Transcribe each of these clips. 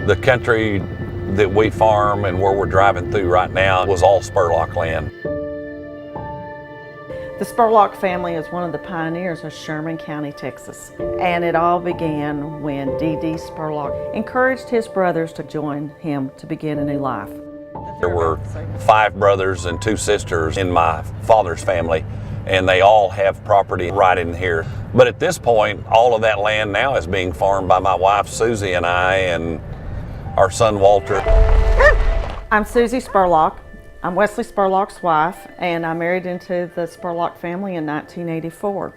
The country that we farm and where we're driving through right now was all Spurlock land. The Spurlock family is one of the pioneers of Sherman County, Texas. And it all began when D.D. Spurlock encouraged his brothers to join him to begin a new life. There were 5 brothers and 2 sisters in my father's family, and they all have property right in here. But at this point, all of that land now is being farmed by my wife, Susie, and I, and our son, Walter. I'm Susie Spurlock. I'm Wesley Spurlock's wife, and I married into the Spurlock family in 1984.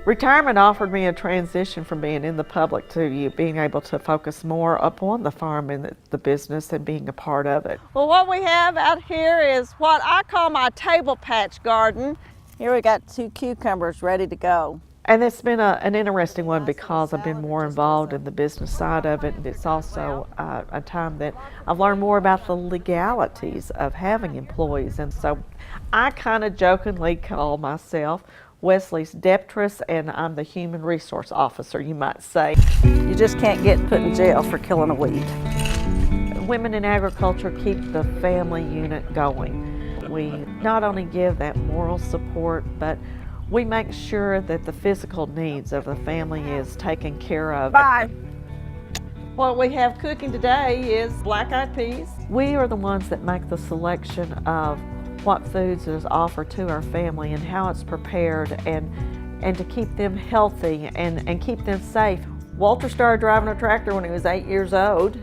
Retirement offered me a transition from being in the public to being able to focus more upon the farm and the business and being a part of it. Well, what we have out here is what I call my table patch garden. Here we got 2 cucumbers ready to go. And it's been an interesting one because I've been more involved in the business side of it, and it's also a time that I've learned more about the legalities of having employees. And so I kind of jokingly call myself Wesley's Debtress, and I'm the human resource officer, you might say. You just can't get put in jail for killing a weed. Women in agriculture keep the family unit going. We not only give that moral support, but we make sure that the physical needs of the family is taken care of. Bye. What we have cooking today is black-eyed peas. We are the ones that make the selection of what foods is offered to our family and how it's prepared, and to keep them healthy and keep them safe. Walter started driving a tractor when he was 8 years old.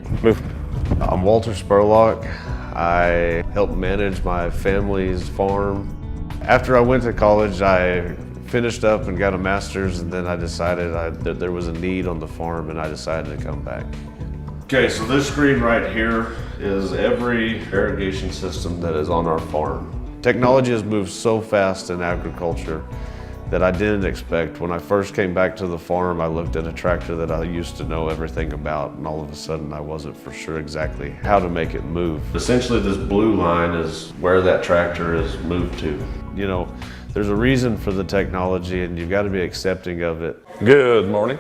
I'm Walter Spurlock. I help manage my family's farm. After I went to college, I finished up and got a master's, and then I decided that there was a need on the farm, and I decided to come back. Okay, so this screen right here is every irrigation system that is on our farm. Technology has moved so fast in agriculture that I didn't expect. When I first came back to the farm, I looked at a tractor that I used to know everything about, and all of a sudden I wasn't for sure exactly how to make it move. Essentially, this blue line is where that tractor is moved to. You know, there's a reason for the technology, and you've got to be accepting of it. Good morning.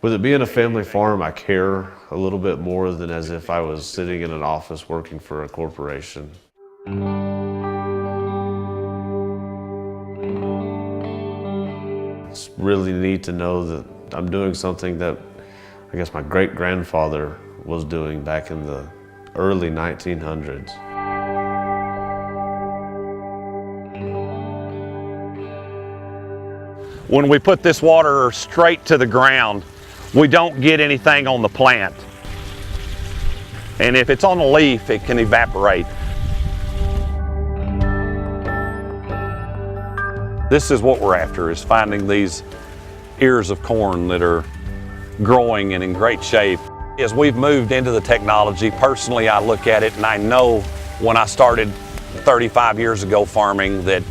With it being a family farm, I care a little bit more than as if I was sitting in an office working for a corporation. It's really neat to know that I'm doing something that I guess my great-grandfather was doing back in the early 1900s. When we put this water straight to the ground, we don't get anything on the plant. And if it's on a leaf, it can evaporate. This is what we're after, is finding these ears of corn that are growing and in great shape. As we've moved into the technology, personally I look at it and I know when I started 35 years ago farming that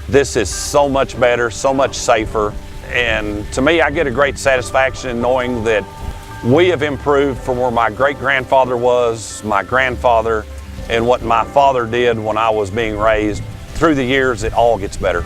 this is so much better, so much safer, and to me I get a great satisfaction in knowing that we have improved from where my great-grandfather was, my grandfather, and what my father did when I was being raised. Through the years, it all gets better.